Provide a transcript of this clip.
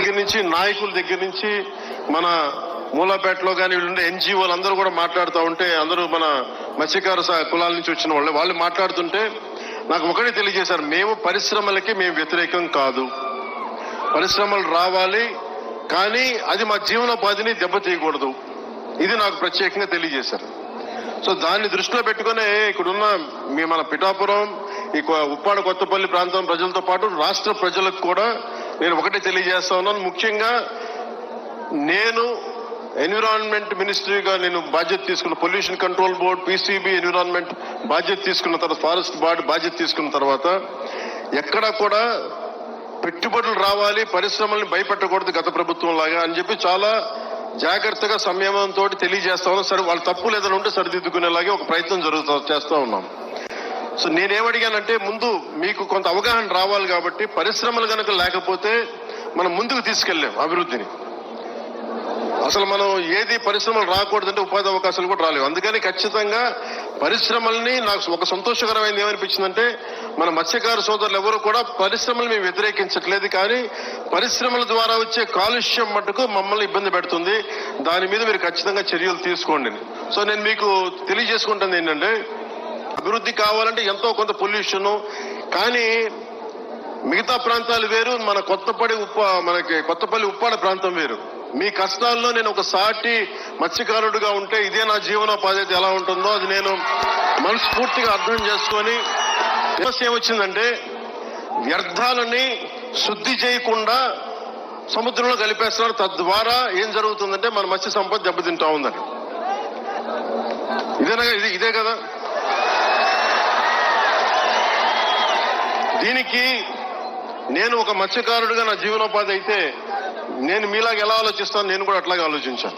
దగ్గర నుంచి నాయకుల దగ్గర నుంచి మన మూలాపేటలో కానీ వీళ్ళుండే ఎన్జిఓలు అందరూ కూడా మాట్లాడుతూ ఉంటే, అందరూ మన మత్స్యకార కులాల నుంచి వచ్చిన వాళ్ళు మాట్లాడుతుంటే నాకు ఒకటే తెలియజేశారు, మేము పరిశ్రమలకి మేము వ్యతిరేకం కాదు, పరిశ్రమలు రావాలి కానీ అది మా జీవనోపాధిని దెబ్బతీయకూడదు, ఇది నాకు ప్రత్యేకంగా తెలియజేశారు. సో దాన్ని దృష్టిలో పెట్టుకునే ఇక్కడున్న మన పిఠాపురం, ఈ ఉప్పాడ కొత్తపల్లి ప్రాంతం ప్రజలతో పాటు రాష్ట్ర ప్రజలకు కూడా నేను ఒకటే తెలియజేస్తా ఉన్నాను. ముఖ్యంగా నేను ఎన్విరాన్మెంట్ మినిస్ట్రీగా నేను బాధ్యత తీసుకున్న, pollution control board, PCB, environment బాధ్యత తీసుకున్న తర్వాత, ఫారెస్ట్ బోర్డు బాధ్యత తీసుకున్న తర్వాత ఎక్కడా కూడా పెట్టుబడులు రావాలి, పరిశ్రమల్ని భయపెట్టకూడదు గత ప్రభుత్వం లాగా అని చెప్పి చాలా జాగ్రత్తగా సంయమనంతో తెలియజేస్తా ఉన్నాం. సరే, వాళ్ళ తప్పు లేదని ఉంటే సరిదిద్దుకునేలాగే ఒక ప్రయత్నం చేస్తా ఉన్నాం. సో నేనేమడిగానంటే, ముందు మీకు కొంత అవగాహన రావాలి కాబట్టి పరిశ్రమలు కనుక లేకపోతే మనం ముందుకు తీసుకెళ్ళాం అభివృద్ధిని. అసలు మనం ఏది పరిశ్రమలు రాకూడదంటే ఉపాధి అవకాశాలు కూడా రాలేవు. అందుకని ఖచ్చితంగా పరిశ్రమల్ని, నాకు ఒక సంతోషకరమైనది ఏమనిపించిందంటే, మన మత్స్యకార సోదరులు ఎవరు కూడా పరిశ్రమలు మేము వ్యతిరేకించట్లేదు, కానీ పరిశ్రమల ద్వారా వచ్చే కాలుష్యం మటుకు మమ్మల్ని ఇబ్బంది పెడుతుంది, దాని మీద మీరు ఖచ్చితంగా చర్యలు తీసుకోండి. సో నేను మీకు తెలియజేసుకుంటుంది ఏంటంటే, అభివృద్ధి కావాలంటే ఎంతో కొంత పొల్యూషన్, కానీ మిగతా ప్రాంతాలు వేరు, మనకి కొత్తపల్లి ఉప్పాడ ప్రాంతం వేరు. మీ కష్టాల్లో నేను ఒక సాటి మత్స్యకారుడిగా ఉంటే ఇదే నా జీవనోపాధి ఎలా ఉంటుందో అది నేను మనస్ఫూర్తిగా అర్థం చేసుకొని, సమస్య ఏమొచ్చిందంటే వ్యర్థాలని శుద్ధి చేయకుండా సముద్రంలో కలిపేస్తున్నారు. తద్వారా ఏం జరుగుతుందంటే మన మత్స్య సంపద దెబ్బతింటా ఉందని. ఇదే కదా. దీనికి నేను ఒక మత్స్యకారుడిగా నా జీవనోపాధి అయితే నేను మీలాగా ఎలా ఆలోచిస్తాను, నేను కూడా అట్లాగే ఆలోచించాను.